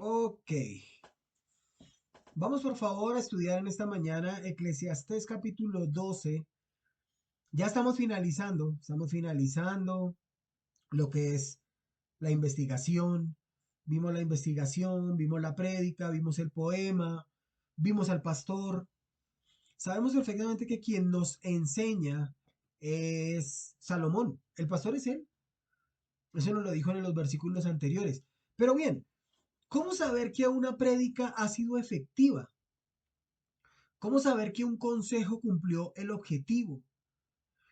Ok, vamos por favor a estudiar en esta mañana Eclesiastés capítulo 12. Ya estamos finalizando lo que es la investigación. Vimos la investigación, vimos la prédica, vimos el poema, vimos al pastor. Sabemos perfectamente que quien nos enseña es Salomón. El pastor es él. Eso nos lo dijo en los versículos anteriores. Pero bien, ¿cómo saber que una prédica ha sido efectiva? ¿Cómo saber que un consejo cumplió el objetivo?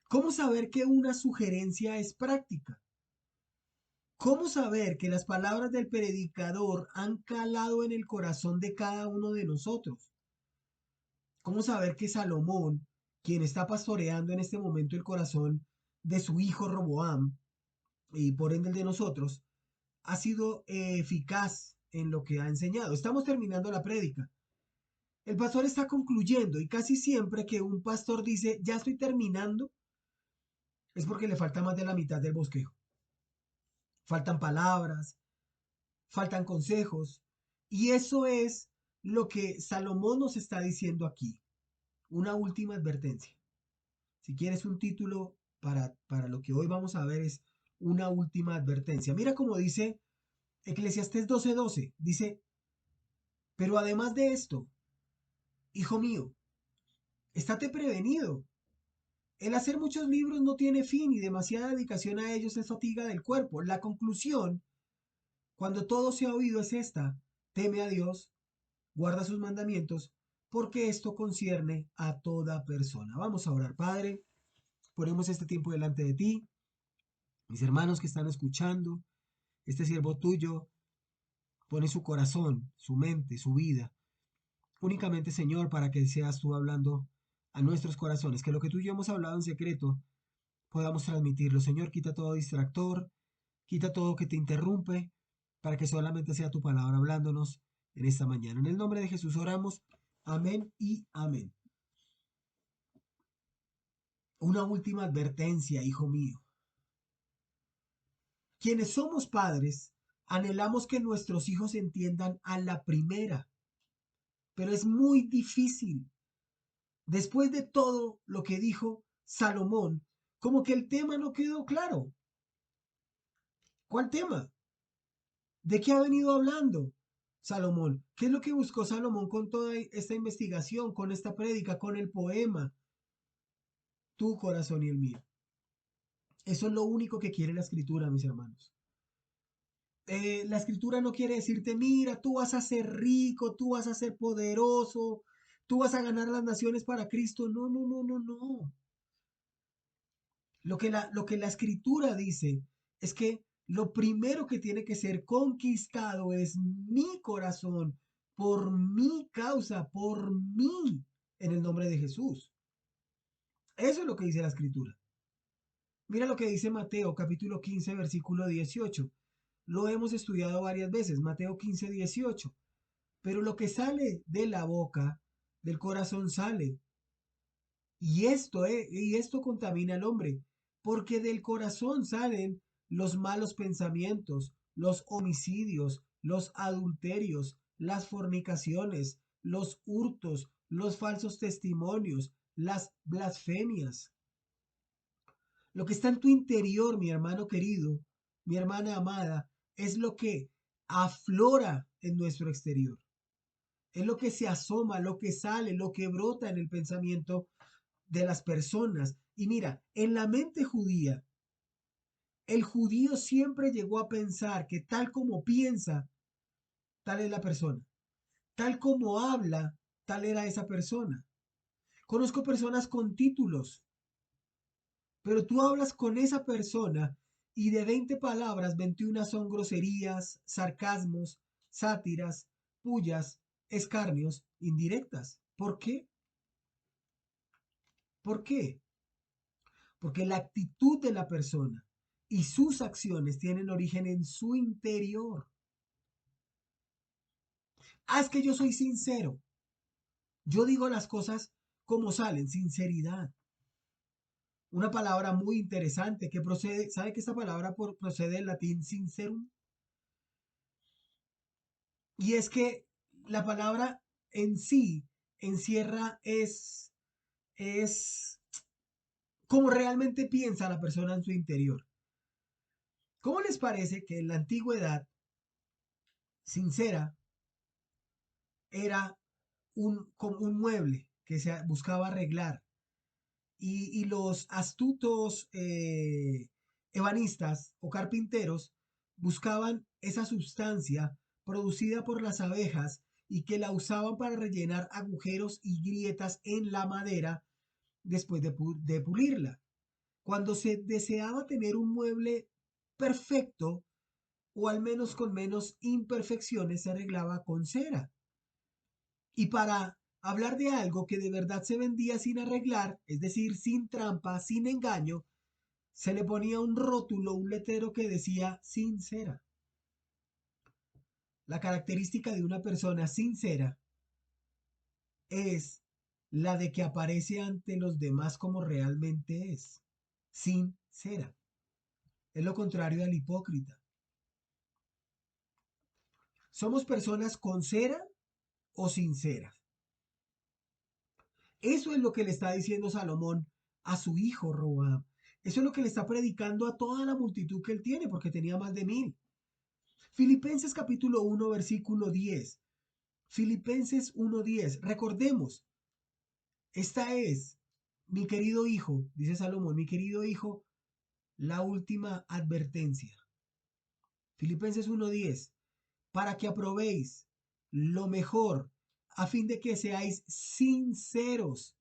¿Cómo saber que una sugerencia es práctica? ¿Cómo saber que las palabras del predicador han calado en el corazón de cada uno de nosotros? ¿Cómo saber que Salomón, quien está pastoreando en este momento el corazón de su hijo Roboam y por ende el de nosotros, ha sido eficaz en lo que ha enseñado? Estamos terminando la prédica. El pastor está concluyendo y casi siempre que un pastor dice, ya estoy terminando, es porque le falta más de la mitad del bosquejo. Faltan palabras, faltan consejos. Y eso es lo que Salomón nos está diciendo aquí. Una última advertencia. Si quieres un título para lo que hoy vamos a ver es una última advertencia. Mira cómo dice Eclesiastés 12:12. Dice, pero además de esto, hijo mío, estate prevenido. El hacer muchos libros no tiene fin y demasiada dedicación a ellos es fatiga del cuerpo. La conclusión, cuando todo se ha oído, es esta: teme a Dios, guarda sus mandamientos, porque esto concierne a toda persona. Vamos a orar. Padre, ponemos este tiempo delante de ti, mis hermanos que están escuchando, este siervo tuyo pone su corazón, su mente, su vida, únicamente, Señor, para que seas tú hablando a nuestros corazones, que lo que tú y yo hemos hablado en secreto podamos transmitirlo. Señor, quita todo distractor, quita todo que te interrumpe, para que solamente sea tu palabra hablándonos en esta mañana. En el nombre de Jesús oramos. Amén y amén. Una última advertencia, hijo mío. Quienes somos padres, anhelamos que nuestros hijos entiendan a la primera, pero es muy difícil. Después de todo lo que dijo Salomón, como que el tema no quedó claro. ¿Cuál tema? ¿De qué ha venido hablando Salomón? ¿Qué es lo que buscó Salomón con toda esta investigación, con esta prédica, con el poema? Tu corazón y el mío. Eso es lo único que quiere la escritura, mis hermanos. La escritura no quiere decirte, mira, tú vas a ser rico, tú vas a ser poderoso, tú vas a ganar las naciones para Cristo. No, no, no, no, no. Lo que la escritura dice es que lo primero que tiene que ser conquistado es mi corazón, por mi causa, por mí, en el nombre de Jesús. Eso es lo que dice la escritura. Mira lo que dice Mateo capítulo 15 versículo 18. Lo hemos estudiado varias veces, Mateo 15 18. Pero lo que sale de la boca, del corazón sale. Y esto contamina al hombre, porque del corazón salen los malos pensamientos, los homicidios, los adulterios, las fornicaciones, los hurtos, los falsos testimonios, las blasfemias. Lo que está en tu interior, mi hermano querido, mi hermana amada, es lo que aflora en nuestro exterior. Es lo que se asoma, lo que sale, lo que brota en el pensamiento de las personas. Y mira, en la mente judía, el judío siempre llegó a pensar que tal como piensa, tal es la persona. Tal como habla, tal era esa persona. Conozco personas con títulos, pero tú hablas con esa persona y de 20 palabras, 21 son groserías, sarcasmos, sátiras, pullas, escarnios, indirectas. ¿Por qué? ¿Por qué? Porque la actitud de la persona y sus acciones tienen origen en su interior. Ah, es que yo soy sincero. Yo digo las cosas como salen, sinceridad. Una palabra muy interesante que procede, ¿sabe que esta palabra procede del latín sincerum? Y es que la palabra en sí encierra es como realmente piensa la persona en su interior. ¿Cómo les parece que en la antigüedad sincera era como un mueble que se buscaba arreglar y los astutos ebanistas o carpinteros buscaban esa sustancia producida por las abejas y que la usaban para rellenar agujeros y grietas en la madera después de pulirla? Cuando se deseaba tener un mueble perfecto o al menos con menos imperfecciones, se arreglaba con cera. Y para hablar de algo que de verdad se vendía sin arreglar, es decir, sin trampa, sin engaño, se le ponía un rótulo, un letrero que decía sincera. La característica de una persona sincera es la de que aparece ante los demás como realmente es, sincera. Es lo contrario al hipócrita. ¿Somos personas con cera o sinceras? Eso es lo que le está diciendo Salomón a su hijo Roboam. Eso es lo que le está predicando a toda la multitud que él tiene, porque tenía más de 1000. Filipenses capítulo 1, versículo 10. Filipenses 1:10. Recordemos, esta es, mi querido hijo, dice Salomón, mi querido hijo, la última advertencia. Filipenses 1:10. Para que aprobéis lo mejor, a fin de que seáis sinceros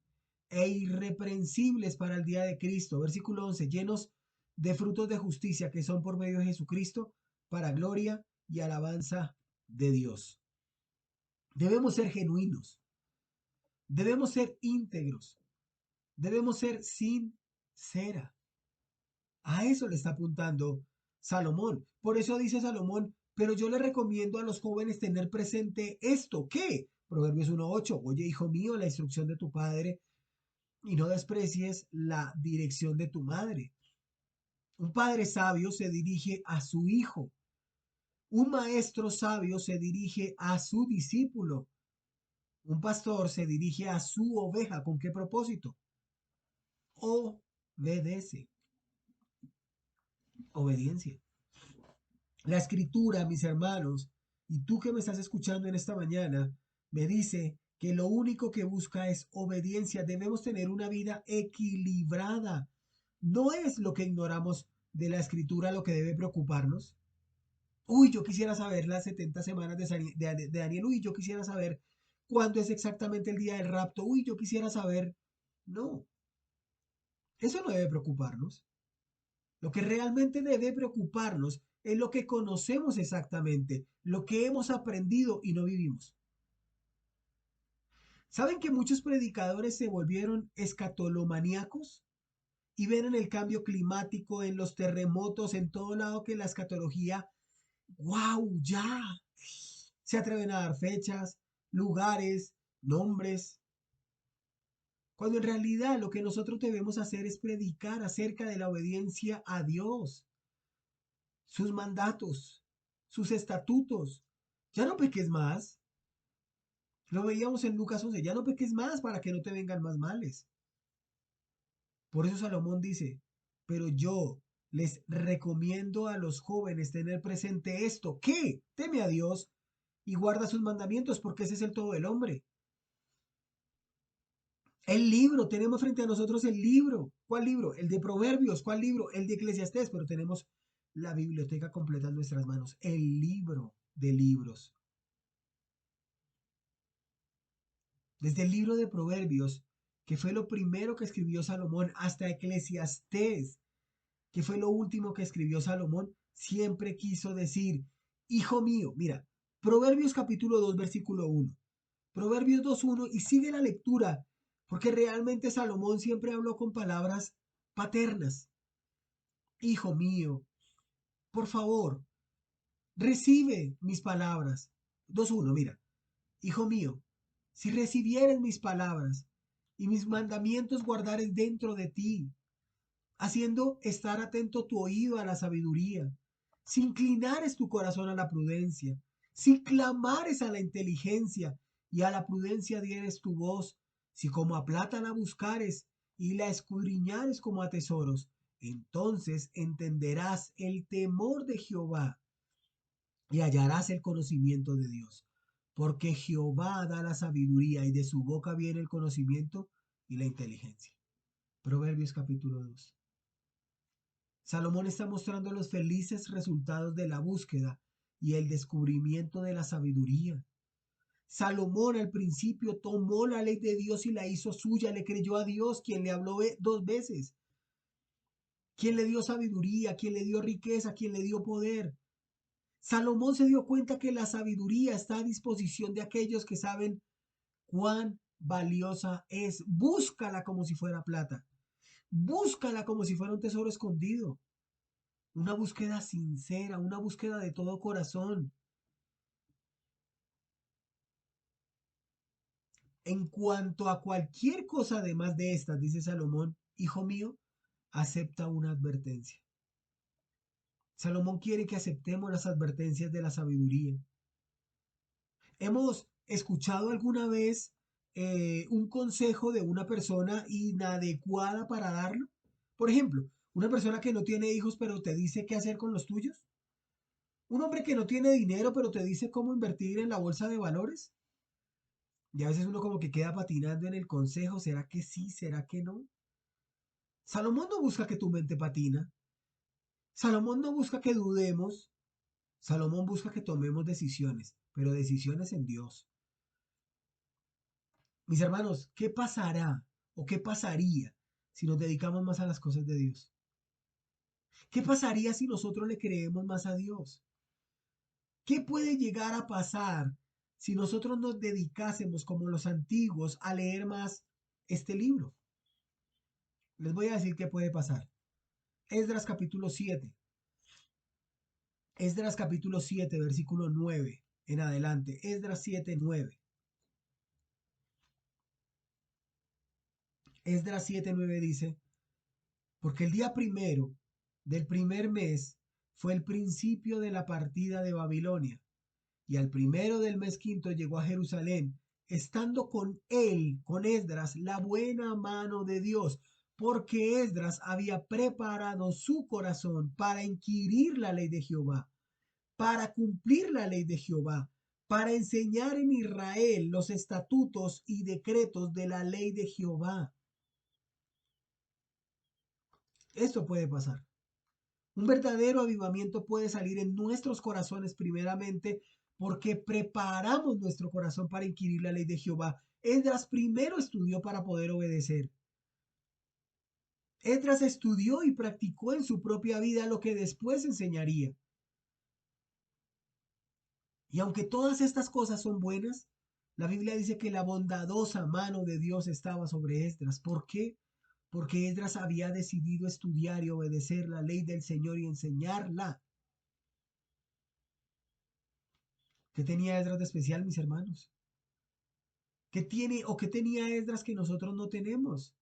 e irreprensibles para el día de Cristo. Versículo 11, llenos de frutos de justicia que son por medio de Jesucristo, para gloria y alabanza de Dios. Debemos ser genuinos, debemos ser íntegros, debemos ser sinceros. A eso le está apuntando Salomón. Por eso dice Salomón, pero yo le recomiendo a los jóvenes tener presente esto, ¿qué? Proverbios 1:8, oye, hijo mío, la instrucción de tu padre y no desprecies la dirección de tu madre. Un padre sabio se dirige a su hijo. Un maestro sabio se dirige a su discípulo. Un pastor se dirige a su oveja. ¿Con qué propósito? Obedece. Obediencia. La escritura, mis hermanos, y tú que me estás escuchando en esta mañana, me dice que lo único que busca es obediencia. Debemos tener una vida equilibrada. No es lo que ignoramos de la escritura lo que debe preocuparnos. Uy, yo quisiera saber las 70 semanas de Daniel. Uy, yo quisiera saber cuándo es exactamente el día del rapto. Uy, yo quisiera saber. No, eso no debe preocuparnos. Lo que realmente debe preocuparnos es lo que conocemos exactamente, lo que hemos aprendido y no vivimos. ¿Saben que muchos predicadores se volvieron escatolomaníacos? Y ven en el cambio climático, en los terremotos, en todo lado que la escatología, wow, ya. Se atreven a dar fechas, lugares, nombres, cuando en realidad lo que nosotros debemos hacer es predicar acerca de la obediencia a Dios, sus mandatos, sus estatutos. Ya no peques más. Lo veíamos en Lucas 11. Ya no peques más para que no te vengan más males. Por eso Salomón dice, pero yo les recomiendo a los jóvenes tener presente esto, que teme a Dios y guarda sus mandamientos, porque ese es el todo del hombre. El libro, tenemos frente a nosotros el libro. ¿Cuál libro? El de Proverbios. ¿Cuál libro? El de Eclesiastés, pero tenemos la biblioteca completa en nuestras manos. El libro de libros. Desde el libro de Proverbios, que fue lo primero que escribió Salomón, hasta Eclesiastés, que fue lo último que escribió Salomón, siempre quiso decir, hijo mío, mira, Proverbios capítulo 2, versículo 1, Proverbios 2:1, y sigue la lectura, porque realmente Salomón siempre habló con palabras paternas. Hijo mío, por favor, recibe mis palabras. 2:1, mira, hijo mío, si recibieres mis palabras y mis mandamientos guardares dentro de ti, haciendo estar atento tu oído a la sabiduría, si inclinares tu corazón a la prudencia Si clamares a la inteligencia y a la prudencia dieres tu voz, si como a plata la buscares y la escudriñares como a tesoros, entonces entenderás el temor de Jehová y hallarás el conocimiento de Dios. Porque Jehová da la sabiduría y de su boca viene el conocimiento y la inteligencia. Proverbios capítulo 2. Salomón está mostrando los felices resultados de la búsqueda y el descubrimiento de la sabiduría. Salomón al principio tomó la ley de Dios y la hizo suya, le creyó a Dios, quien le habló 2 veces, quien le dio sabiduría, quien le dio riqueza, quien le dio poder. Salomón se dio cuenta que la sabiduría está a disposición de aquellos que saben cuán valiosa es. Búscala como si fuera plata. Búscala como si fuera un tesoro escondido. Una búsqueda sincera, una búsqueda de todo corazón. En cuanto a cualquier cosa además de estas, dice Salomón, hijo mío, acepta una advertencia. Salomón quiere que aceptemos las advertencias de la sabiduría. ¿Hemos escuchado alguna vez un consejo de una persona inadecuada para darlo? Por ejemplo, una persona que no tiene hijos pero te dice qué hacer con los tuyos. Un hombre que no tiene dinero pero te dice cómo invertir en la bolsa de valores. Y a veces uno como que queda patinando en el consejo. ¿Será que sí? ¿Será que no? Salomón no busca que tu mente patina. Salomón no busca que dudemos. Salomón busca que tomemos decisiones, pero decisiones en Dios. Mis hermanos, ¿qué pasará o qué pasaría si nos dedicamos más a las cosas de Dios? ¿Qué pasaría si nosotros le creemos más a Dios? ¿Qué puede llegar a pasar si nosotros nos dedicásemos como los antiguos a leer más este libro? Les voy a decir qué puede pasar. Esdras capítulo 7. Esdras capítulo 7, versículo 9 en adelante. Esdras 7, 9. Esdras 7, 9 dice, porque el día primero del primer mes fue el principio de la partida de Babilonia, y al primero del mes quinto llegó a Jerusalén, estando con él, con Esdras, la buena mano de Dios, porque Esdras había preparado su corazón para inquirir la ley de Jehová, para cumplir la ley de Jehová, para enseñar en Israel los estatutos y decretos de la ley de Jehová. Esto puede pasar. Un verdadero avivamiento puede salir en nuestros corazones primeramente porque preparamos nuestro corazón para inquirir la ley de Jehová. Esdras primero estudió para poder obedecer. Esdras estudió y practicó en su propia vida lo que después enseñaría. Y aunque todas estas cosas son buenas, la Biblia dice que la bondadosa mano de Dios estaba sobre Esdras. ¿Por qué? Porque Esdras había decidido estudiar y obedecer la ley del Señor y enseñarla. ¿Qué tenía Esdras de especial, mis hermanos? ¿Qué tiene o qué tenía Esdras que nosotros no tenemos?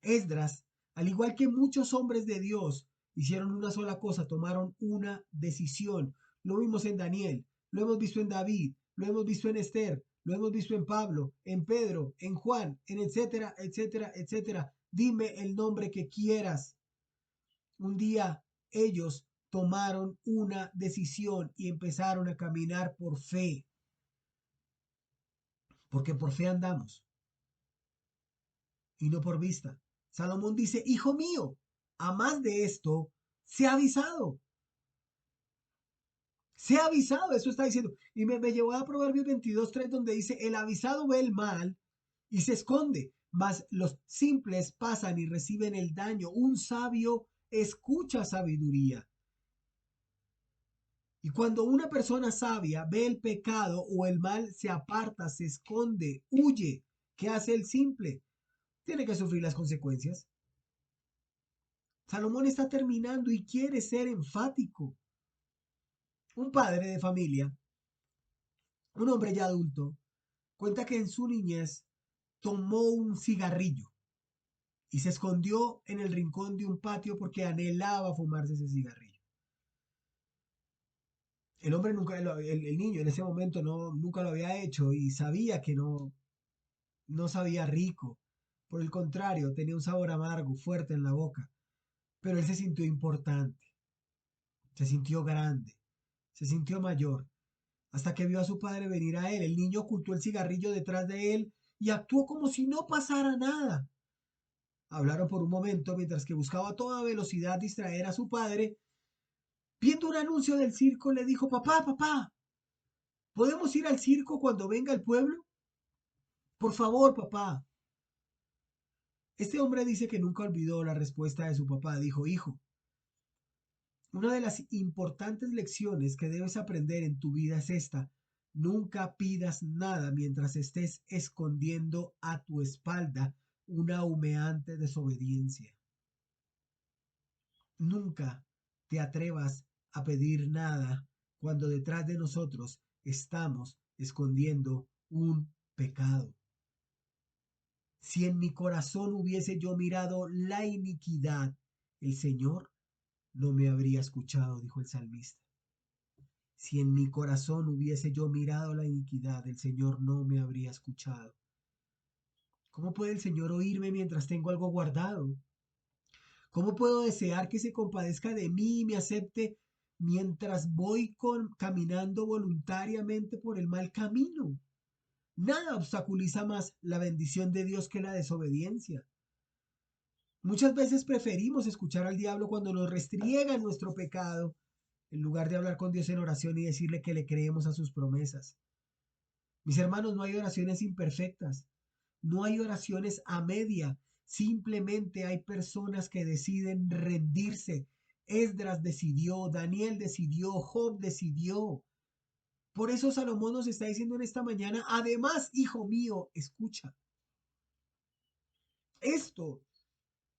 Esdras, al igual que muchos hombres de Dios, hicieron una sola cosa, tomaron una decisión. Lo vimos en Daniel, lo hemos visto en David, lo hemos visto en Esther, lo hemos visto en Pablo, en Pedro, en Juan, en etcétera, etcétera, etcétera. Dime el nombre que quieras. Un día ellos tomaron una decisión y empezaron a caminar por fe, porque por fe andamos y no por vista. Salomón dice, hijo mío, a más de esto, se ha avisado. Se ha avisado, eso está diciendo. Y me llevó a Proverbios 22:3 donde dice, el avisado ve el mal y se esconde, mas los simples pasan y reciben el daño. Un sabio escucha sabiduría. Y cuando una persona sabia ve el pecado o el mal, se aparta, se esconde, huye. ¿Qué hace el simple? Tiene que sufrir las consecuencias. Salomón está terminando y quiere ser enfático. Un padre de familia, un hombre ya adulto, cuenta que en su niñez tomó un cigarrillo y se escondió en el rincón de un patio porque anhelaba fumarse ese cigarrillo. El hombre nunca, el niño en ese momento nunca lo había hecho y sabía que no sabía rico. Por el contrario, tenía un sabor amargo, fuerte en la boca. Pero él se sintió importante, se sintió grande, se sintió mayor, hasta que vio a su padre venir a él. El niño ocultó el cigarrillo detrás de él y actuó como si no pasara nada. Hablaron por un momento mientras que buscaba a toda velocidad distraer a su padre. Viendo un anuncio del circo, le dijo, papá, papá, ¿podemos ir al circo cuando venga el pueblo? Por favor, papá. Este hombre dice que nunca olvidó la respuesta de su papá. Dijo, hijo, una de las importantes lecciones que debes aprender en tu vida es esta. Nunca pidas nada mientras estés escondiendo a tu espalda una humeante desobediencia. Nunca te atrevas a pedir nada cuando detrás de nosotros estamos escondiendo un pecado. Si en mi corazón hubiese yo mirado la iniquidad, el Señor no me habría escuchado, dijo el salmista. Si en mi corazón hubiese yo mirado la iniquidad, el Señor no me habría escuchado. ¿Cómo puede el Señor oírme mientras tengo algo guardado? ¿Cómo puedo desear que se compadezca de mí y me acepte mientras voy caminando voluntariamente por el mal camino? Nada obstaculiza más la bendición de Dios que la desobediencia. Muchas veces preferimos escuchar al diablo cuando nos restriega nuestro pecado, en lugar de hablar con Dios en oración y decirle que le creemos a sus promesas. Mis hermanos, no hay oraciones imperfectas, no hay oraciones a media, simplemente hay personas que deciden rendirse. Esdras decidió, Daniel decidió, Job decidió. Por eso Salomón nos está diciendo en esta mañana, además, hijo mío, escucha. Esto,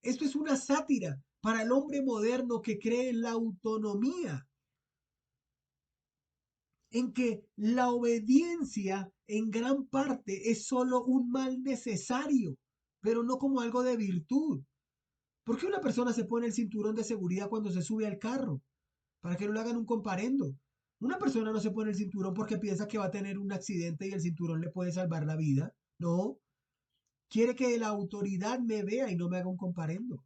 esto es una sátira para el hombre moderno que cree en la autonomía, en que la obediencia en gran parte es solo un mal necesario, pero no como algo de virtud. ¿Por qué una persona se pone el cinturón de seguridad cuando se sube al carro? Para que no le hagan un comparendo. Una persona no se pone el cinturón porque piensa que va a tener un accidente y el cinturón le puede salvar la vida. No, quiere que la autoridad me vea y no me haga un comparendo.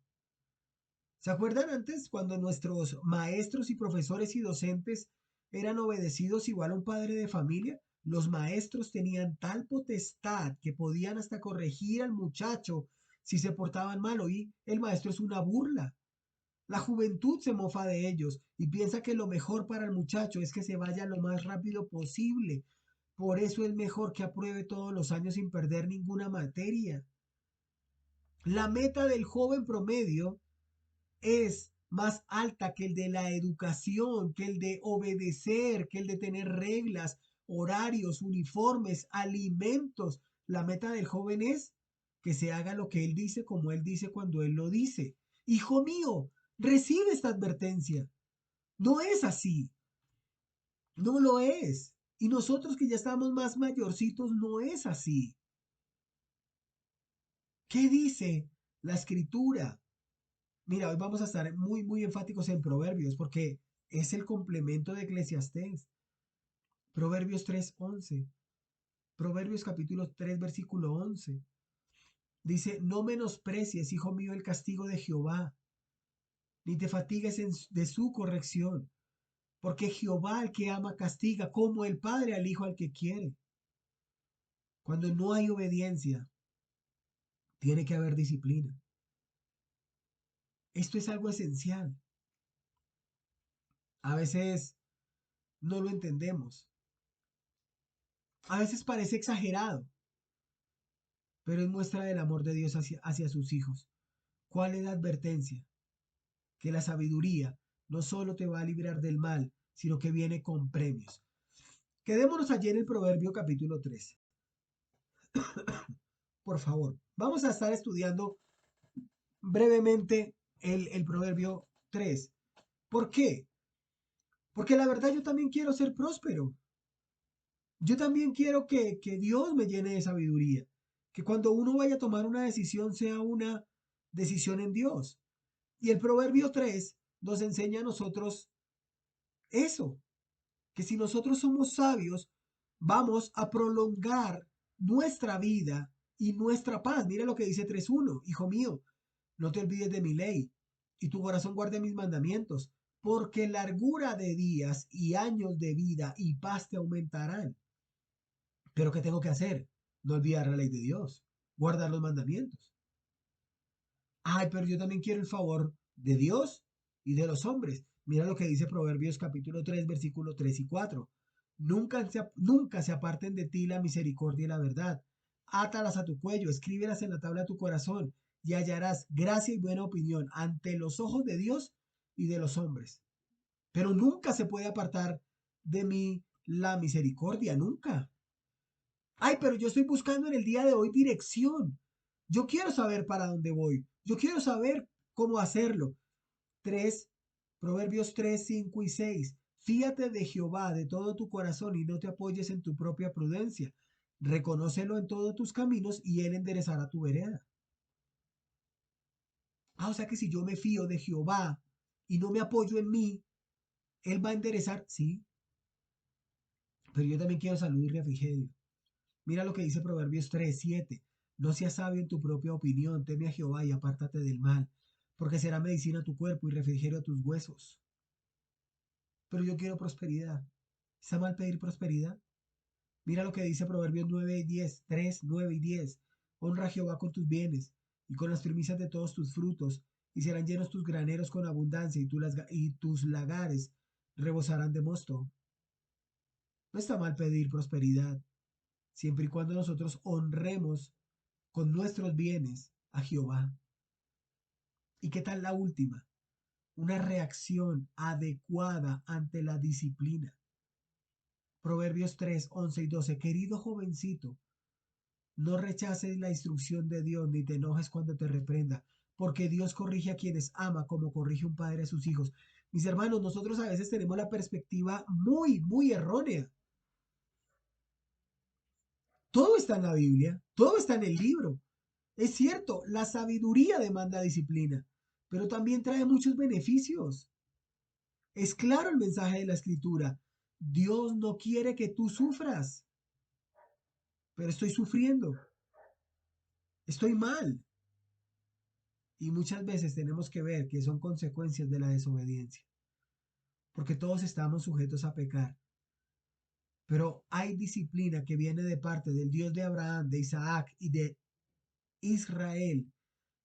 ¿Se acuerdan antes cuando nuestros maestros y profesores y docentes eran obedecidos igual a un padre de familia? Los maestros tenían tal potestad que podían hasta corregir al muchacho si se portaban mal. Hoy el maestro es una burla. La juventud se mofa de ellos y piensa que lo mejor para el muchacho es que se vaya lo más rápido posible. Por eso es mejor que apruebe todos los años sin perder ninguna materia. La meta del joven promedio es más alta que el de la educación, que el de obedecer, que el de tener reglas, horarios, uniformes, alimentos. La meta del joven es que se haga lo que él dice como él dice cuando él lo dice. Hijo mío, recibe esta advertencia. No es así, no lo es. Y nosotros que ya estamos más mayorcitos, no es así. ¿Qué dice la escritura? Mira, hoy vamos a estar muy enfáticos en Proverbios porque es el complemento de Eclesiastés. Proverbios 3:11. Proverbios capítulo 3, versículo 11. Dice, no menosprecies, hijo mío, el castigo de Jehová, ni te fatigues de su corrección, porque Jehová al que ama castiga, como el padre al hijo al que quiere. Cuando no hay obediencia, tiene que haber disciplina. Esto es algo esencial. A veces no lo entendemos. A veces parece exagerado, pero es muestra del amor de Dios hacia sus hijos. ¿Cuál es la advertencia? Que la sabiduría no solo te va a librar del mal, sino que viene con premios. Quedémonos allí en el Proverbio capítulo 3. Por favor, vamos a estar estudiando brevemente el Proverbio 3. ¿Por qué? Porque la verdad yo también quiero ser próspero. Yo también quiero que Dios me llene de sabiduría. Que cuando uno vaya a tomar una decisión sea una decisión en Dios. Y el Proverbio 3 nos enseña a nosotros eso, que si nosotros somos sabios, vamos a prolongar nuestra vida y nuestra paz. Mira lo que dice 3:1, hijo mío, no te olvides de mi ley y tu corazón guarde mis mandamientos, porque largura de días y años de vida y paz te aumentarán. Pero ¿qué tengo que hacer? No olvidar la ley de Dios, guardar los mandamientos. Ay, pero yo también quiero el favor de Dios y de los hombres. Mira lo que dice Proverbios capítulo 3, versículos 3 y 4. Nunca se aparten de ti la misericordia y la verdad. Átalas a tu cuello, escríbelas en la tabla de tu corazón y hallarás gracia y buena opinión ante los ojos de Dios y de los hombres. Pero nunca se puede apartar de mí la misericordia, nunca. Ay, pero yo estoy buscando en el día de hoy dirección. Yo quiero saber para dónde voy. Yo quiero saber cómo hacerlo. 3, Proverbios 3, 5 y 6. Fíate de Jehová de todo tu corazón y no te apoyes en tu propia prudencia. Reconócelo en todos tus caminos y él enderezará tu vereda. O sea que si yo me fío de Jehová y no me apoyo en mí, él va a enderezar, sí, pero yo también quiero salud y refrigerio. Mira lo que dice Proverbios 3, 7. No seas sabio en tu propia opinión, teme a Jehová y apártate del mal, porque será medicina a tu cuerpo y refrigerio a tus huesos. Pero yo quiero prosperidad. ¿Está mal pedir prosperidad? Mira lo que dice Proverbios 9 y 10, 3, 9 y 10. Honra a Jehová con tus bienes y con las primicias de todos tus frutos, y serán llenos tus graneros con abundancia y tus lagares rebosarán de mosto. No está mal pedir prosperidad, siempre y cuando nosotros honremos con nuestros bienes a Jehová. ¿Y qué tal la última? Una reacción adecuada ante la disciplina. Proverbios 3, 11 y 12. Querido jovencito, no rechaces la instrucción de Dios ni te enojes cuando te reprenda, porque Dios corrige a quienes ama como corrige un padre a sus hijos. Mis hermanos, nosotros a veces tenemos la perspectiva muy errónea. Todo está en la Biblia, todo está en el libro. Es cierto, la sabiduría demanda disciplina, pero también trae muchos beneficios. Es claro el mensaje de la escritura. Dios no quiere que tú sufras, pero estoy sufriendo, estoy mal. Y muchas veces tenemos que ver que son consecuencias de la desobediencia, porque todos estamos sujetos a pecar. Pero hay disciplina que viene de parte del Dios de Abraham, de Isaac y de Israel,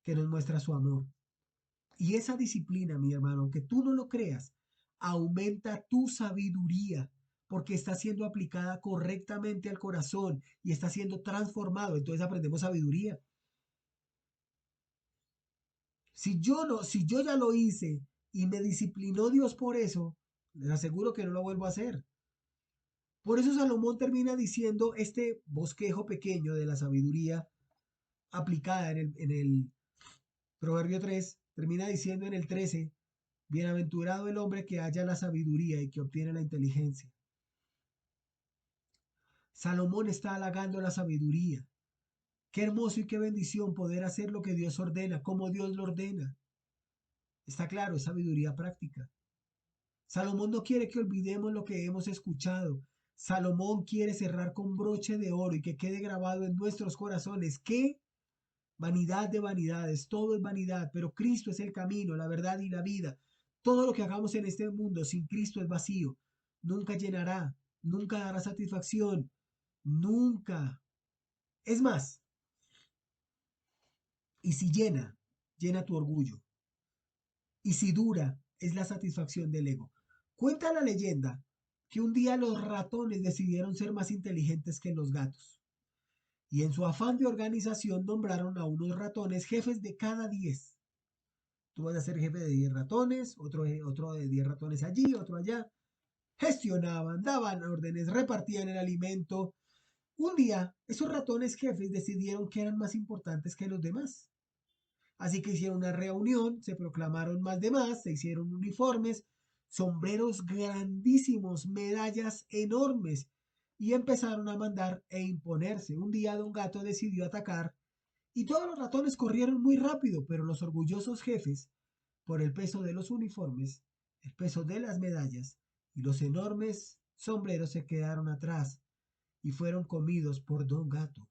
que nos muestra su amor. Y esa disciplina, mi hermano, aunque tú no lo creas, aumenta tu sabiduría porque está siendo aplicada correctamente al corazón y está siendo transformado. Entonces aprendemos sabiduría. Si yo ya lo hice y me disciplinó Dios por eso, les aseguro que no lo vuelvo a hacer. Por eso Salomón termina diciendo este bosquejo pequeño de la sabiduría aplicada en el Proverbio 3, termina diciendo en el 13. Bienaventurado el hombre que halla la sabiduría y que obtiene la inteligencia. Salomón está halagando la sabiduría. Qué hermoso y qué bendición poder hacer lo que Dios ordena, como Dios lo ordena. Está claro, es sabiduría práctica. Salomón no quiere que olvidemos lo que hemos escuchado. Salomón quiere cerrar con broche de oro y que quede grabado en nuestros corazones que vanidad de vanidades, todo es vanidad, pero Cristo es el camino, la verdad y la vida. Todo lo que hagamos en este mundo sin Cristo es vacío. Nunca llenará, nunca dará satisfacción, nunca. Es más, y si llena, llena tu orgullo. Y si dura, es la satisfacción del ego. Cuenta la leyenda que un día los ratones decidieron ser más inteligentes que los gatos. Y en su afán de organización nombraron a unos ratones jefes de cada 10. Tú vas a ser jefe de 10 ratones, otro de 10 ratones allí, otro allá. Gestionaban, daban órdenes, repartían el alimento. Un día, esos ratones jefes decidieron que eran más importantes que los demás. Así que hicieron una reunión, se proclamaron más de más, se hicieron uniformes, sombreros grandísimos, medallas enormes y empezaron a mandar e imponerse. Un día Don Gato decidió atacar y todos los ratones corrieron muy rápido, pero los orgullosos jefes, por el peso de los uniformes, el peso de las medallas y los enormes sombreros se quedaron atrás y fueron comidos por don gato.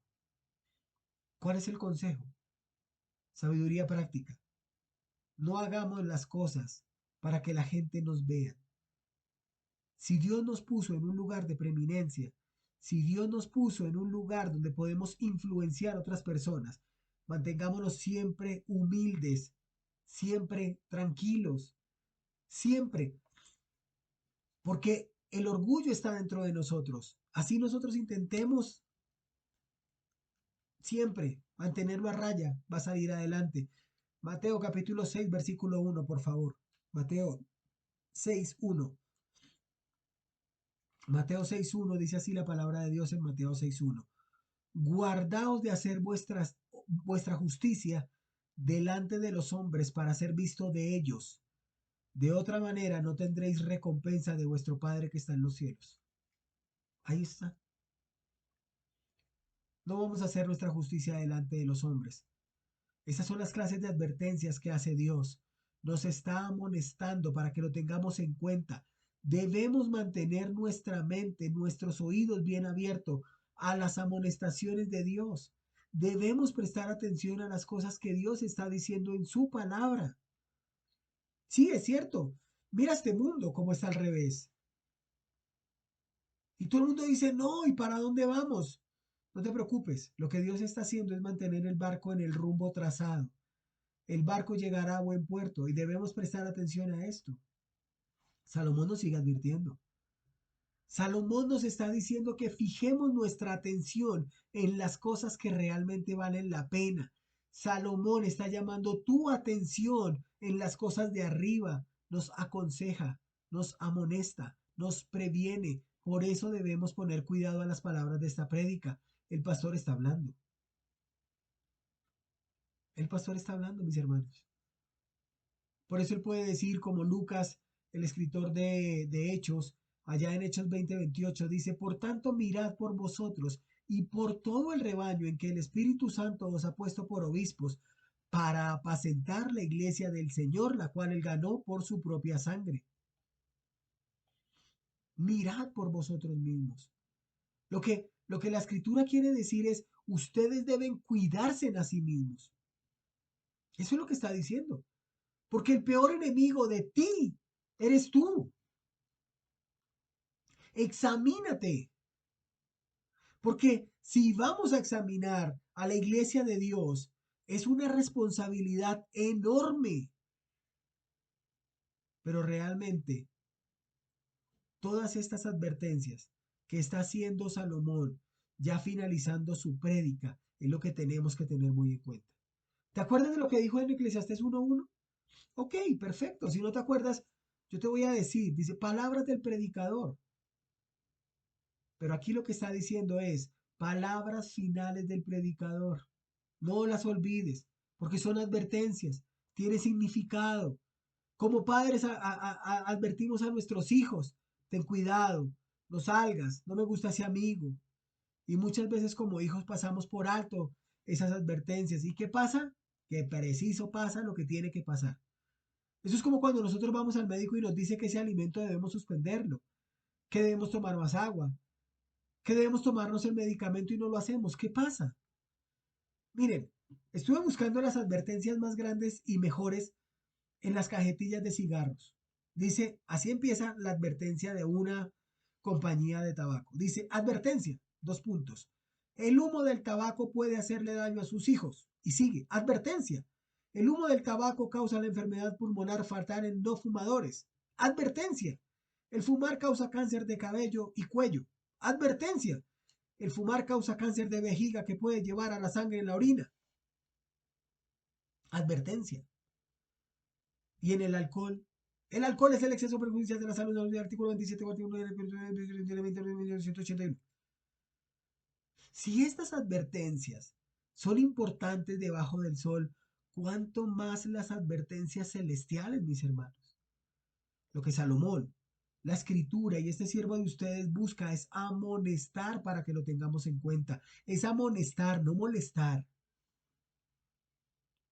¿Cuál es el consejo? Sabiduría práctica. No hagamos las cosas para que la gente nos vea. Si Dios nos puso en un lugar de preeminencia, si Dios nos puso en un lugar donde podemos influenciar a otras personas, mantengámonos siempre humildes, siempre tranquilos, siempre, porque el orgullo está dentro de nosotros. Así nosotros intentemos siempre mantenerlo a raya, va a salir adelante. Mateo capítulo 6, versículo 1, por favor. Mateo 6, 1. Mateo 6.1 dice así la palabra de Dios en Mateo 6.1. Guardaos de hacer vuestra justicia delante de los hombres para ser visto de ellos. De otra manera no tendréis recompensa de vuestro Padre que está en los cielos. Ahí está. No vamos a hacer nuestra justicia delante de los hombres. Esas son las clases de advertencias que hace Dios. Nos está amonestando para que lo tengamos en cuenta. Debemos mantener nuestra mente, nuestros oídos bien abiertos a las amonestaciones de Dios. Debemos prestar atención a las cosas que Dios está diciendo en su palabra. Sí, es cierto. Mira este mundo como está al revés. Y todo el mundo dice, no, ¿y para dónde vamos? No te preocupes. Lo que Dios está haciendo es mantener el barco en el rumbo trazado. El barco llegará a buen puerto y debemos prestar atención a esto. Salomón nos sigue advirtiendo. Salomón nos está diciendo que fijemos nuestra atención en las cosas que realmente valen la pena. Salomón está llamando tu atención en las cosas de arriba. Nos aconseja, nos amonesta, nos previene. Por eso debemos poner cuidado a las palabras de esta prédica. El pastor está hablando. El pastor está hablando, mis hermanos. Por eso él puede decir, como Lucas, el escritor de Hechos, allá en Hechos 20:28, dice, por tanto mirad por vosotros y por todo el rebaño en que el Espíritu Santo os ha puesto por obispos, para apacentar la iglesia del Señor, la cual él ganó por su propia sangre. Mirad por vosotros mismos. Lo que la escritura quiere decir es, ustedes deben cuidarse a sí mismos. Eso es lo que está diciendo. Porque el peor enemigo de ti eres tú. Examínate. Porque si vamos a examinar a la iglesia de Dios, es una responsabilidad enorme. Pero realmente, todas estas advertencias que está haciendo Salomón, ya finalizando su prédica, es lo que tenemos que tener muy en cuenta. ¿Te acuerdas de lo que dijo en Eclesiastés 1:1? Ok, perfecto. Si no te acuerdas, yo te voy a decir, dice, palabras del predicador. Pero aquí lo que está diciendo es palabras finales del predicador. No las olvides, porque son advertencias, tiene significado. Como padres advertimos a nuestros hijos, ten cuidado, no salgas, no me gusta ese amigo. Y muchas veces como hijos pasamos por alto esas advertencias. ¿Y qué pasa? Que preciso pasa lo que tiene que pasar. Eso es como cuando nosotros vamos al médico y nos dice que ese alimento debemos suspenderlo, que debemos tomar más agua, que debemos tomarnos el medicamento y no lo hacemos. ¿Qué pasa? Miren, estuve buscando las advertencias más grandes y mejores en las cajetillas de cigarros. Dice, así empieza la advertencia de una compañía de tabaco. Dice, advertencia, dos puntos. El humo del tabaco puede hacerle daño a sus hijos. Y sigue, advertencia. El humo del tabaco causa la enfermedad pulmonar fatal en no fumadores. Advertencia. El fumar causa cáncer de cabello y cuello. Advertencia. El fumar causa cáncer de vejiga que puede llevar a la sangre en la orina. Advertencia. Y en el alcohol es el exceso perjudicial de la salud del artículo 27, 181. Si estas advertencias son importantes debajo del sol, ¿cuánto más las advertencias celestiales, mis hermanos? Lo que Salomón, la escritura y este siervo de ustedes busca es amonestar para que lo tengamos en cuenta. Es amonestar, no molestar.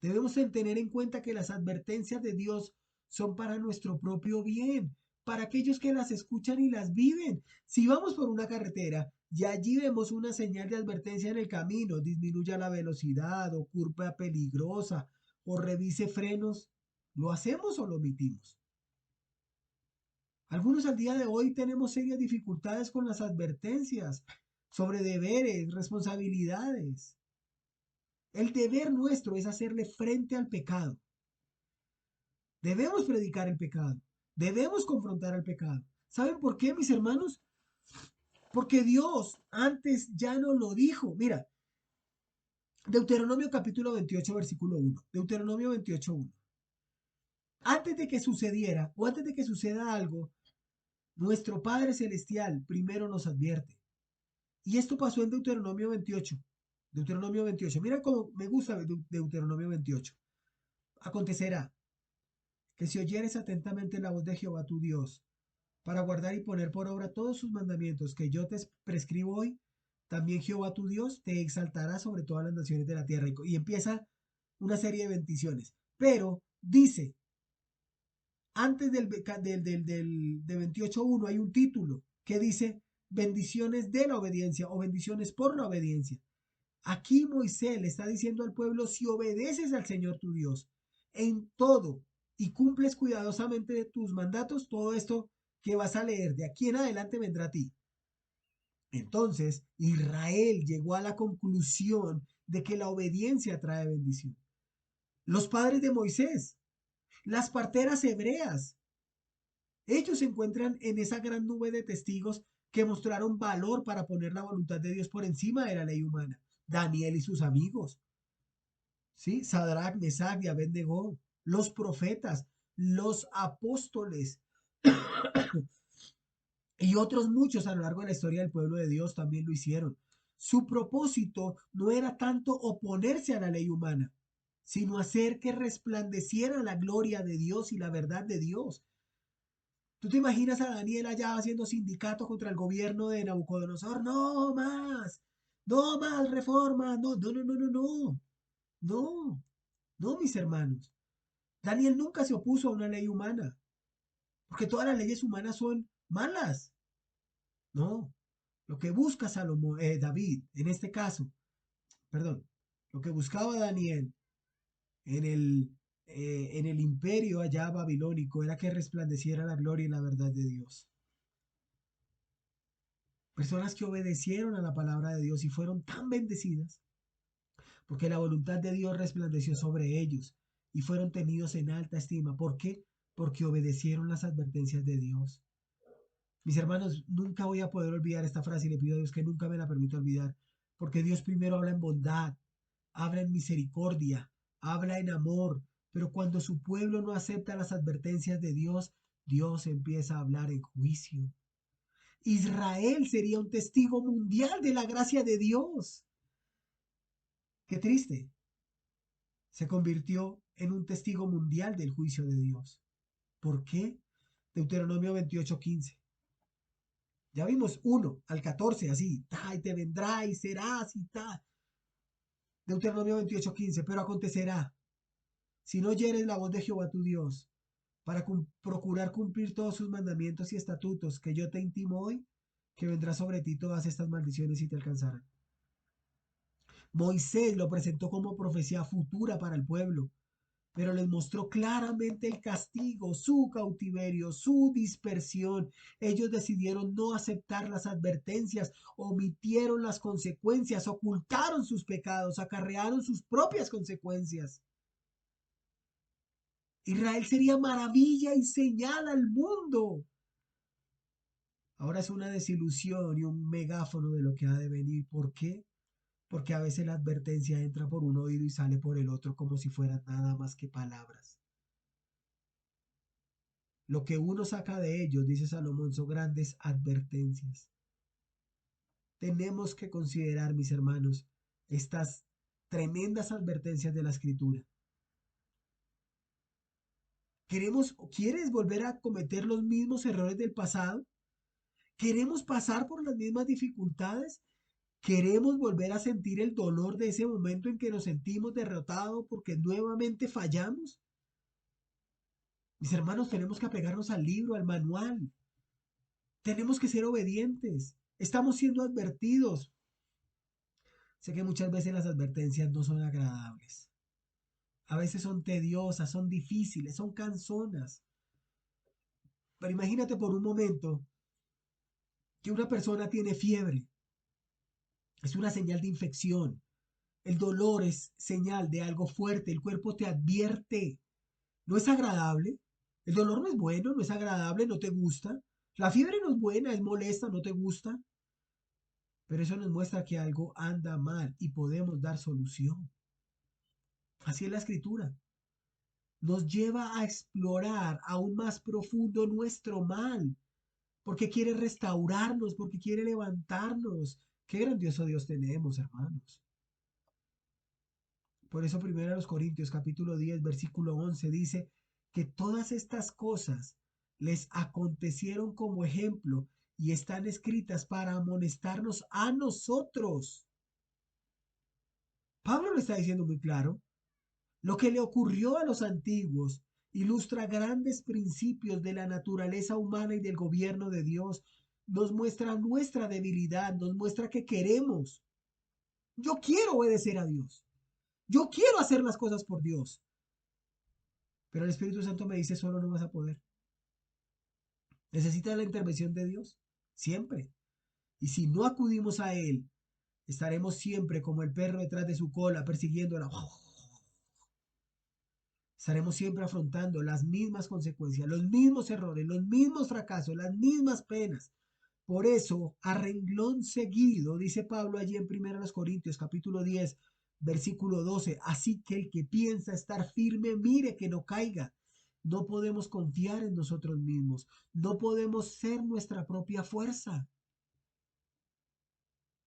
Debemos tener en cuenta que las advertencias de Dios son para nuestro propio bien, para aquellos que las escuchan y las viven. Si vamos por una carretera y allí vemos una señal de advertencia en el camino, disminuya la velocidad o curva peligrosa o revise frenos, ¿lo hacemos o lo omitimos? Algunos al día de hoy tenemos serias dificultades con las advertencias sobre deberes, responsabilidades. El deber nuestro es hacerle frente al pecado. Debemos predicar el pecado. Debemos confrontar al pecado. ¿Saben por qué, mis hermanos? Porque Dios antes ya nos lo dijo. Mira, Deuteronomio capítulo 28, versículo 1. Deuteronomio 28, 1. Antes de que sucediera o antes de que suceda algo, nuestro Padre Celestial primero nos advierte. Y esto pasó en Deuteronomio 28. Deuteronomio 28. Mira cómo me gusta Deuteronomio 28. Acontecerá que si oyeres atentamente la voz de Jehová tu Dios, para guardar y poner por obra todos sus mandamientos que yo te prescribo hoy, también Jehová tu Dios te exaltará sobre todas las naciones de la tierra. Y empieza una serie de bendiciones. Pero dice, antes de 28.1 hay un título que dice bendiciones de la obediencia o bendiciones por la obediencia. Aquí Moisés le está diciendo al pueblo, si obedeces al Señor tu Dios en todo y cumples cuidadosamente tus mandatos, todo esto que vas a leer de aquí en adelante vendrá a ti. Entonces, Israel llegó a la conclusión de que la obediencia trae bendición. Los padres de Moisés, las parteras hebreas, ellos se encuentran en esa gran nube de testigos que mostraron valor para poner la voluntad de Dios por encima de la ley humana. Daniel y sus amigos, ¿sí? Sadrach, Mesach y Abednego, los profetas, los apóstoles y otros muchos a lo largo de la historia del pueblo de Dios también lo hicieron. Su propósito no era tanto oponerse a la ley humana, sino hacer que resplandeciera la gloria de Dios y la verdad de Dios. ¿Tú te imaginas a Daniel allá haciendo sindicato contra el gobierno de Nabucodonosor? No más reformas, no, no, mis hermanos. Daniel nunca se opuso a una ley humana, porque todas las leyes humanas son malas. No, lo que busca David, en este caso, perdón, lo que buscaba Daniel en en el imperio allá babilónico era que resplandeciera la gloria y la verdad de Dios. Personas que obedecieron a la palabra de Dios y fueron tan bendecidas porque la voluntad de Dios resplandeció sobre ellos y fueron tenidos en alta estima. ¿Por qué? Porque obedecieron las advertencias de Dios. Mis hermanos, nunca voy a poder olvidar esta frase y le pido a Dios que nunca me la permita olvidar, porque Dios primero habla en bondad, habla en misericordia, habla en amor, pero cuando su pueblo no acepta las advertencias de Dios, Dios empieza a hablar en juicio. Israel sería un testigo mundial de la gracia de Dios. Qué triste. Se convirtió en un testigo mundial del juicio de Dios. ¿Por qué? Deuteronomio 28:15. Ya vimos 1 al 14, así, ta, y te vendrá y serás y ta. Deuteronomio 28:15, pero acontecerá, si no oyeres la voz de Jehová tu Dios, para procurar cumplir todos sus mandamientos y estatutos que yo te intimo hoy, que vendrá sobre ti todas estas maldiciones y te alcanzarán. Moisés lo presentó como profecía futura para el pueblo, pero les mostró claramente el castigo, su cautiverio, su dispersión. Ellos decidieron no aceptar las advertencias, omitieron las consecuencias, ocultaron sus pecados, acarrearon sus propias consecuencias. Israel sería maravilla y señal al mundo. Ahora es una desilusión y un megáfono de lo que ha de venir. ¿Por qué? Porque a veces la advertencia entra por un oído y sale por el otro como si fueran nada más que palabras. Lo que uno saca de ellos, dice Salomón, son grandes advertencias. Tenemos que considerar, mis hermanos, estas tremendas advertencias de la Escritura. ¿Quieres volver a cometer los mismos errores del pasado? ¿Queremos pasar por las mismas dificultades? ¿Queremos volver a sentir el dolor de ese momento en que nos sentimos derrotados porque nuevamente fallamos? Mis hermanos, tenemos que apegarnos al libro, al manual. Tenemos que ser obedientes. Estamos siendo advertidos. Sé que muchas veces las advertencias no son agradables. A veces son tediosas, son difíciles, son cansonas. Pero imagínate por un momento que una persona tiene fiebre. Es una señal de infección. El dolor es señal de algo fuerte. El cuerpo te advierte. No es agradable. El dolor no es bueno, no es agradable, no te gusta. La fiebre no es buena, es molesta, no te gusta. Pero eso nos muestra que algo anda mal y podemos dar solución. Así es la escritura. Nos lleva a explorar aún más profundo nuestro mal, porque quiere restaurarnos, porque quiere levantarnos. Qué grandioso Dios tenemos, hermanos. Por eso primero a los Corintios capítulo 10 versículo 11 dice que todas estas cosas les acontecieron como ejemplo y están escritas para amonestarnos a nosotros. Pablo lo está diciendo muy claro. Lo que le ocurrió a los antiguos ilustra grandes principios de la naturaleza humana y del gobierno de Dios. Nos muestra nuestra debilidad, nos muestra que queremos. Yo quiero obedecer a Dios. Yo quiero hacer las cosas por Dios. Pero el Espíritu Santo me dice, solo no vas a poder. Necesitas la intervención de Dios. Siempre. Y si no acudimos a Él, estaremos siempre como el perro detrás de su cola, persiguiéndola. Estaremos siempre afrontando las mismas consecuencias, los mismos errores, los mismos fracasos, las mismas penas. Por eso, a renglón seguido, dice Pablo allí en 1 Corintios capítulo 10, versículo 12, así que el que piensa estar firme, mire que no caiga. No podemos confiar en nosotros mismos, no podemos ser nuestra propia fuerza.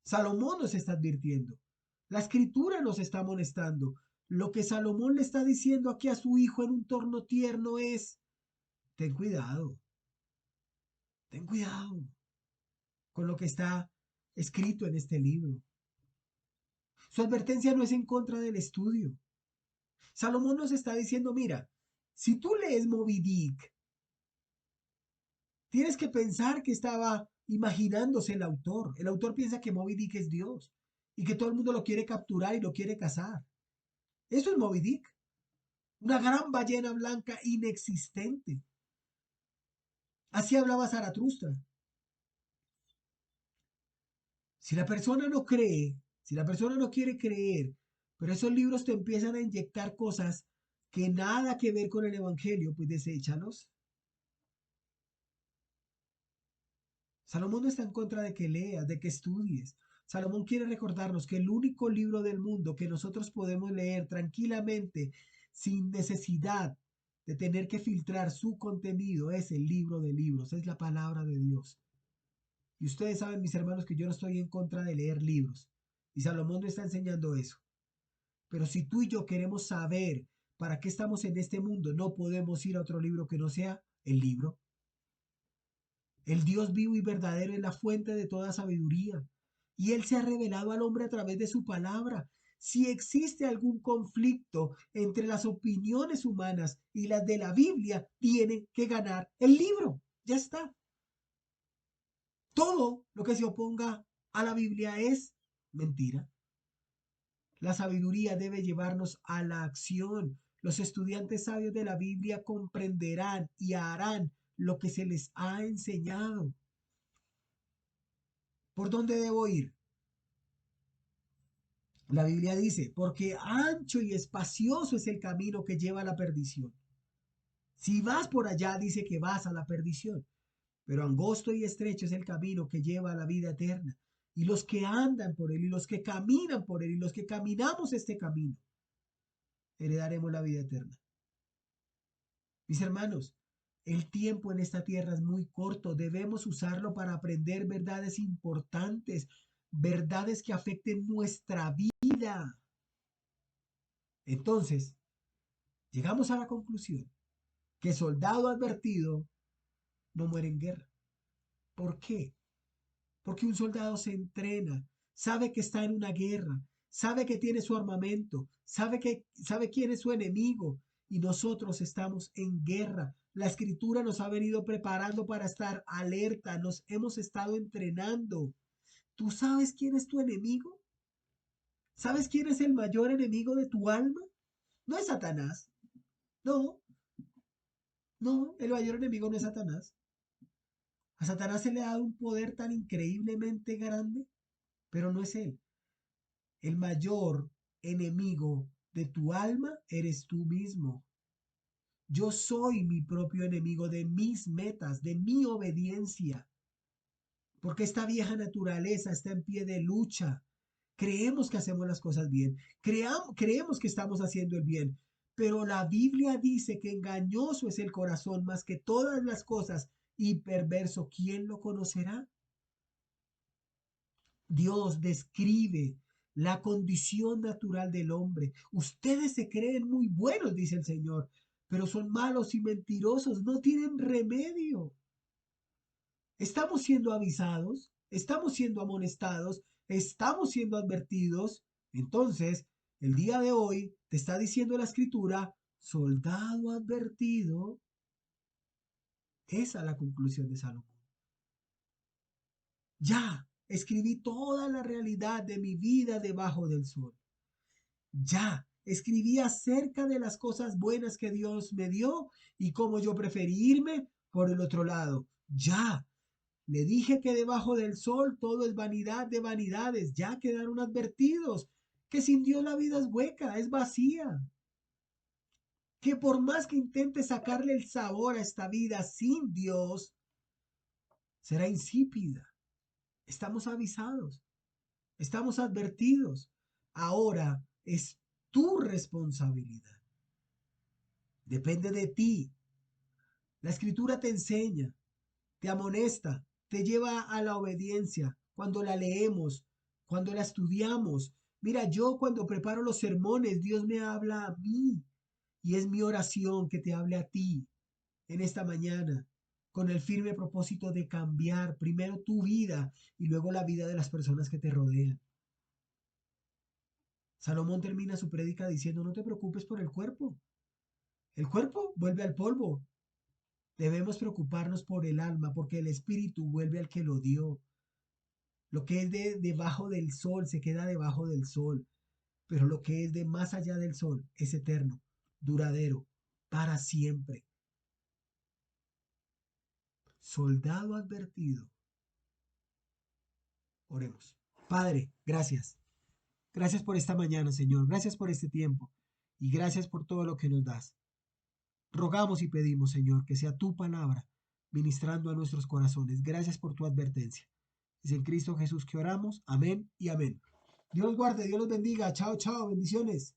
Salomón nos está advirtiendo, la escritura nos está amonestando. Lo que Salomón le está diciendo aquí a su hijo en un tono tierno es, ten cuidado con lo que está escrito en este libro. Su advertencia no es en contra del estudio. Salomón nos está diciendo, mira, si tú lees Moby Dick, tienes que pensar que estaba imaginándose el autor. El autor piensa que Moby Dick es Dios y que todo el mundo lo quiere capturar y lo quiere cazar. Eso es Moby Dick, una gran ballena blanca inexistente. Así hablaba Zaratustra. Si la persona no cree, si la persona no quiere creer, pero esos libros te empiezan a inyectar cosas que nada que ver con el Evangelio, pues deséchalos. Salomón no está en contra de que leas, de que estudies. Salomón quiere recordarnos que el único libro del mundo que nosotros podemos leer tranquilamente, sin necesidad de tener que filtrar su contenido, es el libro de libros, es la palabra de Dios. Y ustedes saben, mis hermanos, que yo no estoy en contra de leer libros. Y Salomón no está enseñando eso. Pero si tú y yo queremos saber para qué estamos en este mundo, no podemos ir a otro libro que no sea el libro. El Dios vivo y verdadero es la fuente de toda sabiduría. Y Él se ha revelado al hombre a través de su palabra. Si existe algún conflicto entre las opiniones humanas y las de la Biblia, tiene que ganar el libro. Ya está. Todo lo que se oponga a la Biblia es mentira. La sabiduría debe llevarnos a la acción. Los estudiantes sabios de la Biblia comprenderán y harán lo que se les ha enseñado. ¿Por dónde debo ir? La Biblia dice, porque ancho y espacioso es el camino que lleva a la perdición. Si vas por allá, dice que vas a la perdición, pero angosto y estrecho es el camino que lleva a la vida eterna. Y los que andan por él, y los que caminan por él, y los que caminamos este camino, heredaremos la vida eterna. Mis hermanos, el tiempo en esta tierra es muy corto. Debemos usarlo para aprender verdades importantes, verdades que afecten nuestra vida. Entonces, llegamos a la conclusión que soldado advertido no muere en guerra. ¿Por qué? Porque un soldado se entrena, sabe que está en una guerra, sabe que tiene su armamento, sabe quién es su enemigo y nosotros estamos en guerra. La escritura nos ha venido preparando para estar alerta, nos hemos estado entrenando. ¿Tú sabes quién es tu enemigo? ¿Sabes quién es el mayor enemigo de tu alma? No es Satanás. No, no, el mayor enemigo no es Satanás. A Satanás se le ha dado un poder tan increíblemente grande, pero no es él. El mayor enemigo de tu alma eres tú mismo. Yo soy mi propio enemigo de mis metas, de mi obediencia, porque esta vieja naturaleza está en pie de lucha. Creemos que hacemos las cosas bien, creemos que estamos haciendo el bien, pero la Biblia dice que engañoso es el corazón más que todas las cosas y perverso. ¿Quién lo conocerá? Dios describe la condición natural del hombre. Ustedes se creen muy buenos, dice el Señor, pero son malos y mentirosos, no tienen remedio. Estamos siendo avisados, estamos siendo amonestados, estamos siendo advertidos. Entonces, el día de hoy te está diciendo la escritura, soldado advertido, esa es la conclusión de Salomón. Ya escribí toda la realidad de mi vida debajo del sol. Ya escribí acerca de las cosas buenas que Dios me dio y cómo yo preferí irme por el otro lado. Ya le dije que debajo del sol todo es vanidad de vanidades. Ya quedaron advertidos que sin Dios la vida es hueca, es vacía. Que por más que intente sacarle el sabor a esta vida sin Dios, será insípida. Estamos avisados, estamos advertidos. Ahora es tu responsabilidad. Depende de ti. La escritura te enseña, te amonesta, te lleva a la obediencia cuando la leemos, cuando la estudiamos. Mira, yo cuando preparo los sermones, Dios me habla a mí y es mi oración que te hable a ti en esta mañana con el firme propósito de cambiar primero tu vida y luego la vida de las personas que te rodean. Salomón termina su prédica diciendo, no te preocupes por el cuerpo. El cuerpo vuelve al polvo. Debemos preocuparnos por el alma, porque el espíritu vuelve al que lo dio. Lo que es de debajo del sol se queda debajo del sol, pero lo que es de más allá del sol es eterno, duradero, para siempre. Soldado advertido. Oremos. Padre, gracias. Gracias por esta mañana, Señor. Gracias por este tiempo y gracias por todo lo que nos das. Rogamos y pedimos, Señor, que sea tu palabra ministrando a nuestros corazones. Gracias por tu advertencia. Es en Cristo Jesús que oramos. Amén y amén. Dios guarde, Dios los bendiga. Chao, chao, bendiciones.